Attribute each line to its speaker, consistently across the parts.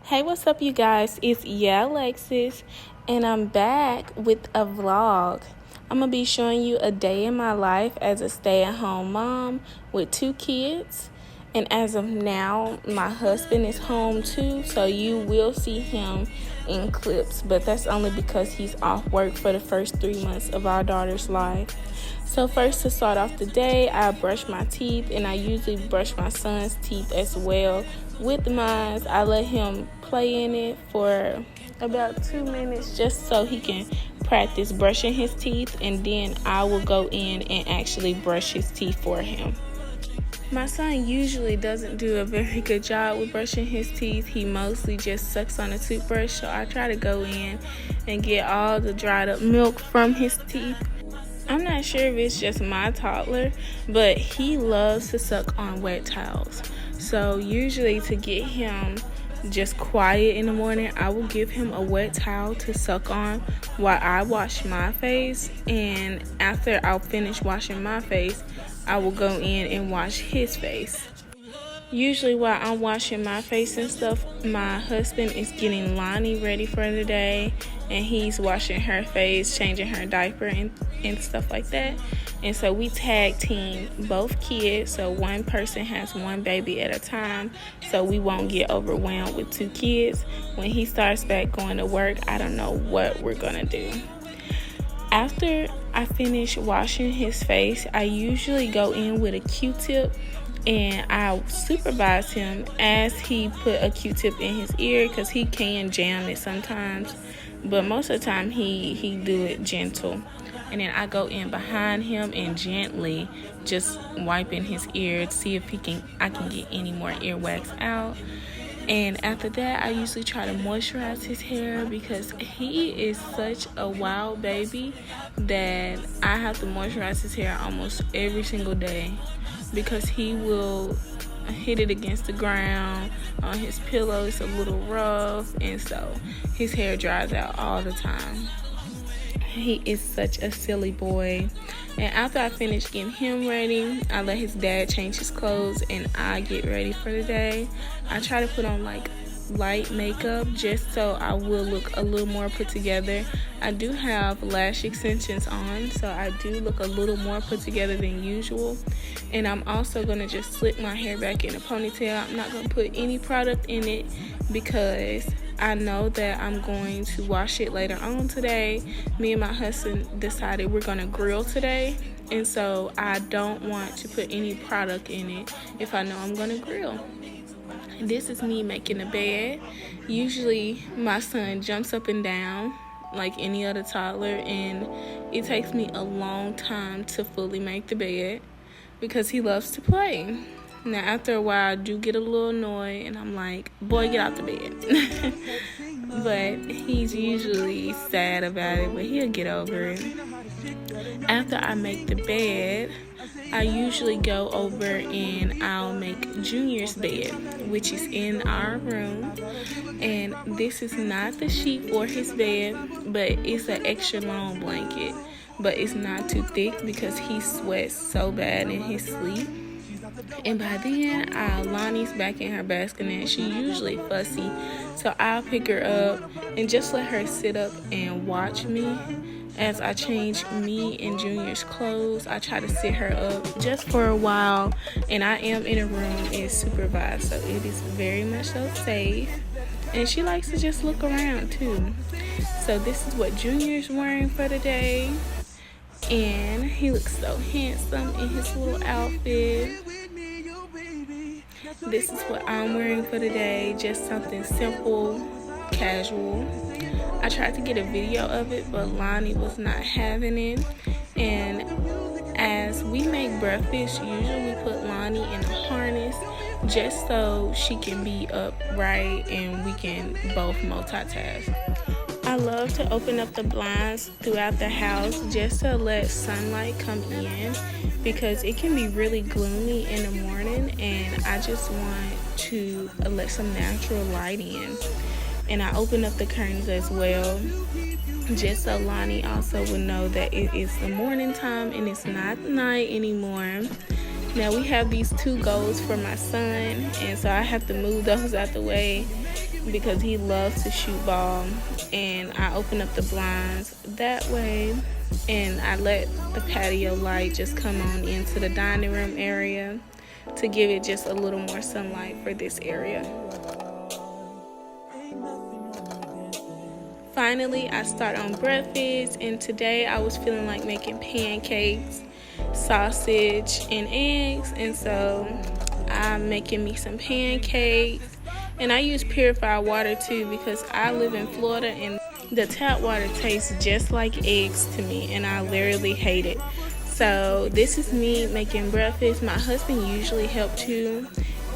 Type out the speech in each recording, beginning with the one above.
Speaker 1: Hey, what's up, you guys? It's Alexis, and I'm back with a vlog. I'm going to be showing you a day in my life as a stay-at-home mom with 2 kids. And as of now, my husband is home too, so you will see him in clips. But that's only because he's off work for the first 3 months of our daughter's life. So first, to start off the day, I brush my teeth, and I usually brush my son's teeth as well with mine. I let him play in it for about 2 minutes just so he can practice brushing his teeth, and then I will go in and actually brush his teeth for him. My son usually doesn't do a very good job with brushing his teeth. He mostly just sucks on a toothbrush, so I try to go in and get all the dried up milk from his teeth. I'm not sure if it's just my toddler, but he loves to suck on wet towels. So usually, to get him just quiet in the morning, I will give him a wet towel to suck on while I wash my face. And after I'll finish washing my face, I will go in and wash his face. Usually while I'm washing my face and stuff, my husband is getting Lonnie ready for the day, and he's washing her face, changing her diaper and stuff like that. And so we tag team both kids, so one person has one baby at a time, so we won't get overwhelmed with 2 kids. When he starts back going to work, I don't know what we're gonna do. After I finish washing his face, I usually go in with a Q-tip, and I supervise him as he put a Q-tip in his ear, because he can jam it sometimes, but most of the time he do it gentle. And then I go in behind him and gently just wiping his ear to see if I can get any more earwax out. And after that, I usually try to moisturize his hair, because he is such a wild baby that I have to moisturize his hair almost every single day, because he will hit it against the ground. On his pillow, it's a little rough, and so his hair dries out all the time. He is such a silly boy. And after I finish getting him ready, I let his dad change his clothes, and I get ready for the day. I try to put on light makeup just so I will look a little more put together. I do have lash extensions on, so I do look a little more put together than usual. And I'm also going to just slip my hair back in a ponytail. I'm not going to put any product in it, because I know that I'm going to wash it later on today. Me and my husband decided we're going to grill today, and so I don't want to put any product in it if I know I'm going to grill. This is me making the bed. Usually my son jumps up and down like any other toddler, and it takes me a long time to fully make the bed because he loves to play. Now, after a while, I do get a little annoyed, and I'm like, boy, get out the bed. But he's usually sad about it, but he'll get over it. After I make the bed, I usually go over and I'll make Junior's bed, which is in our room. And this is not the sheet for his bed, but it's an extra long blanket. But it's not too thick because he sweats so bad in his sleep. And by then, Lonnie's back in her basket, and she's usually fussy. So I'll pick her up and just let her sit up and watch me as I change me and Junior's clothes. I try to sit her up just for a while, and I am in a room and supervised, so it is very much so safe. And she likes to just look around too. So this is what Junior's wearing for the day, and he looks so handsome in his little outfit. This is what I'm wearing for the day, just something simple, casual. I tried to get a video of it, but Lonnie was not having it. And as we make breakfast, usually we put Lonnie in a harness just so she can be upright and we can both multitask. I love to open up the blinds throughout the house just to let sunlight come in, because it can be really gloomy in the morning, and I just want to let some natural light in. And I open up the curtains as well, just so Lonnie also will know that it is the morning time and it's not night anymore. Now we have these 2 goals for my son, and so I have to move those out the way because he loves to shoot ball. And I open up the blinds that way, and I let the patio light just come on into the dining room area to give it just a little more sunlight for this area. Finally, I start on breakfast, and today I was feeling like making pancakes, sausage, and eggs, and so I'm making me some pancakes. And I use purified water too because I live in Florida and the tap water tastes just like eggs to me, and I literally hate it. So this is me making breakfast. My husband usually helps too.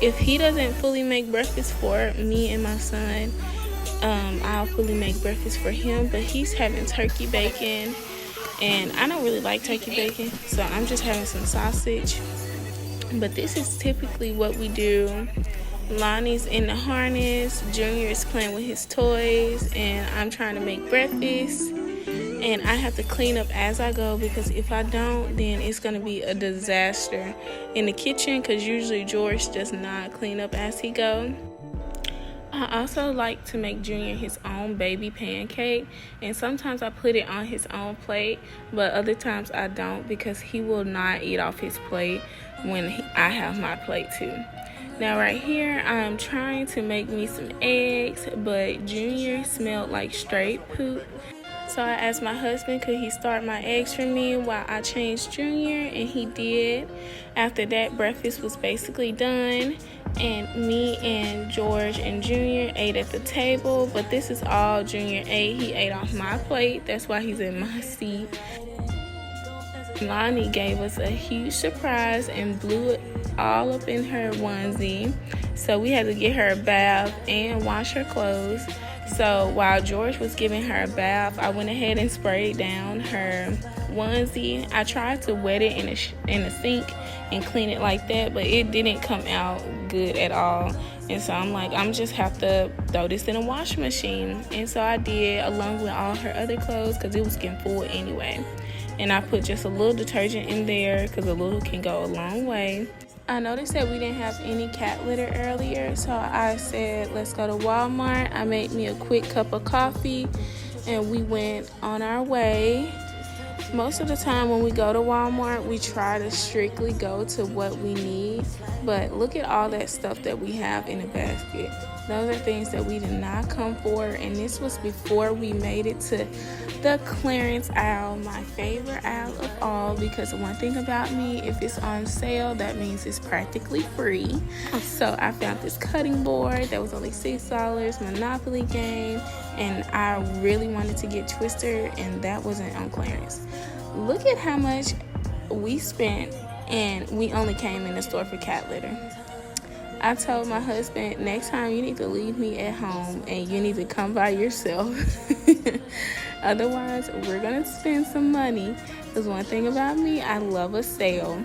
Speaker 1: If he doesn't fully make breakfast for me and my son, I'll fully make breakfast for him, but he's having turkey bacon, and I don't really like turkey bacon, so I'm just having some sausage. But this is typically what we do. Lonnie's in the harness, Junior is playing with his toys, and I'm trying to make breakfast. And I have to clean up as I go, because if I don't, then it's going to be a disaster in the kitchen, because usually George does not clean up as he goes. I also like to make Junior his own baby pancake, and sometimes I put it on his own plate, but other times I don't, because he will not eat off his plate when I have my plate too. Now right here, I'm trying to make me some eggs, but Junior smelled like straight poop. So I asked my husband could he start my eggs for me while I changed Junior, and he did. After that, breakfast was basically done, and me and George and Junior ate at the table, but this is all Junior ate. He ate off my plate, that's why he's in my seat. Lonnie gave us a huge surprise and blew it all up in her onesie, so we had to get her a bath and wash her clothes. So while George was giving her a bath, I went ahead and sprayed down her onesie. I tried to wet it in a sink and clean it like that, but it didn't come out good at all. And so I'm like, I'm just have to throw this in a washing machine. And so I did, along with all her other clothes, because it was getting full anyway. And I put just a little detergent in there, because a little can go a long way. I noticed that we didn't have any cat litter earlier, so I said let's go to Walmart. I made me a quick cup of coffee, and we went on our way. Most of the time when we go to Walmart, we try to strictly go to what we need, but look at all that stuff that we have in the basket. Those are things that we did not come for, and this was before we made it to the clearance aisle, my favorite aisle of all, because one thing about me, if it's on sale, that means it's practically free. So I found this cutting board that was only $6, Monopoly game, and I really wanted to get Twister, and that wasn't on clearance. Look at how much we spent, and we only came in the store for cat litter. I told my husband, next time you need to leave me at home and you need to come by yourself. Otherwise, we're going to spend some money. Because one thing about me, I love a sale.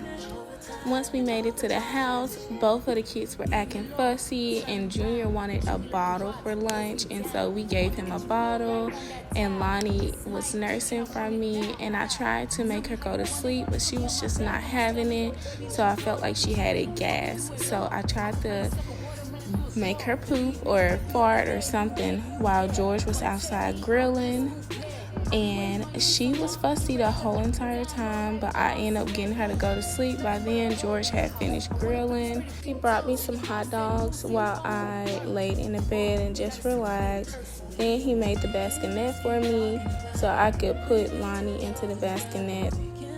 Speaker 1: Once we made it to the house, both of the kids were acting fussy, and Junior wanted a bottle for lunch, and so we gave him a bottle, and Lonnie was nursing from me, and I tried to make her go to sleep, but she was just not having it, so I felt like she had a gas. So I tried to make her poop or fart or something while George was outside grilling. And she was fussy the whole entire time, but I ended up getting her to go to sleep. By then, George had finished grilling. He brought me some hot dogs while I laid in the bed and just relaxed. Then he made the bassinet for me so I could put Lonnie into the bassinet.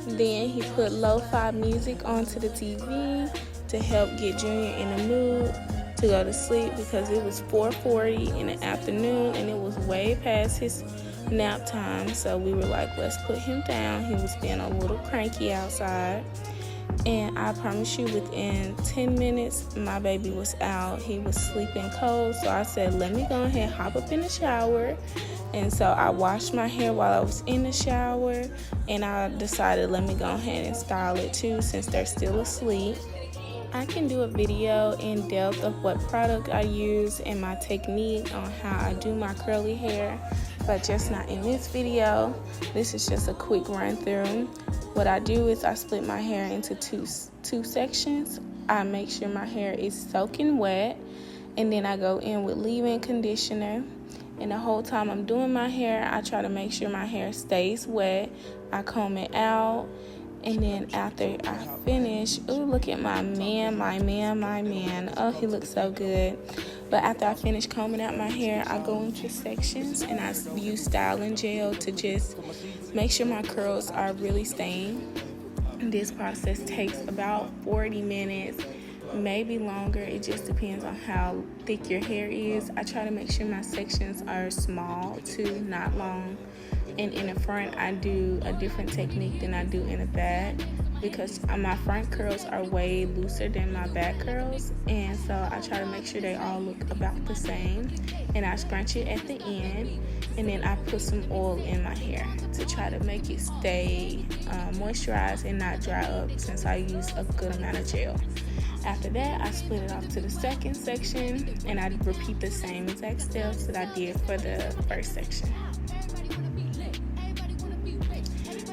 Speaker 1: Then he put lo-fi music onto the TV to help get Junior in the mood to go to sleep, because it was 4:40 in the afternoon and it was way past his nap time. So we were like, let's put him down. He was being a little cranky outside, and I promise you, within 10 minutes my baby was out. He was sleeping cold, so I said, let me go ahead and hop up in the shower. And so I washed my hair while I was in the shower, and I decided let me go ahead and style it too, since they're still asleep. I can do a video in depth of what product I use and my technique on how I do my curly hair, but just not in this video. This is just a quick run through. What I do is I split my hair into two sections. I make sure my hair is soaking wet, and then I go in with leave-in conditioner. And the whole time I'm doing my hair, I try to make sure my hair stays wet. I comb it out. And then after I finish, ooh, look at my man. Oh, he looks so good. But after I finish combing out my hair, I go into sections and I use styling gel to just make sure my curls are really staying. This process takes about 40 minutes, maybe longer. It just depends on how thick your hair is. I try to make sure my sections are small too, not long. And in the front, I do a different technique than I do in the back because my front curls are way looser than my back curls. And so I try to make sure they all look about the same. And I scrunch it at the end. And then I put some oil in my hair to try to make it stay moisturized and not dry up since I use a good amount of gel. After that, I split it off to the second section and I repeat the same exact steps that I did for the first section.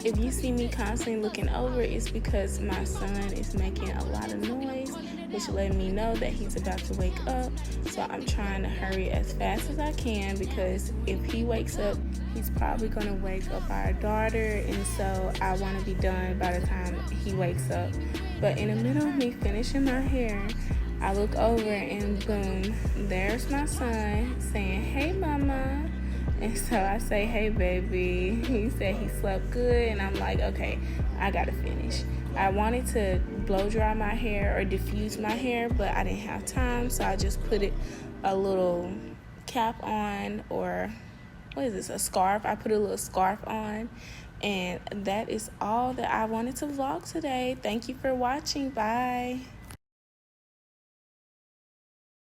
Speaker 1: If you see me constantly looking over, it's because my son is making a lot of noise, which let me know that he's about to wake up. So I'm trying to hurry as fast as I can because if he wakes up, he's probably going to wake up our daughter, and so I want to be done by the time he wakes up. But in the middle of me finishing my hair, I look over and boom, there's my son saying, "Hey, mama." And so I say, "Hey, baby." He said he slept good, and I'm like, okay, I gotta finish. I wanted to blow dry my hair or diffuse my hair, but I didn't have time, so I just put a little cap on, or what is this, a scarf. I put a little scarf on, and that is all that I wanted to vlog today. Thank you for watching. Bye.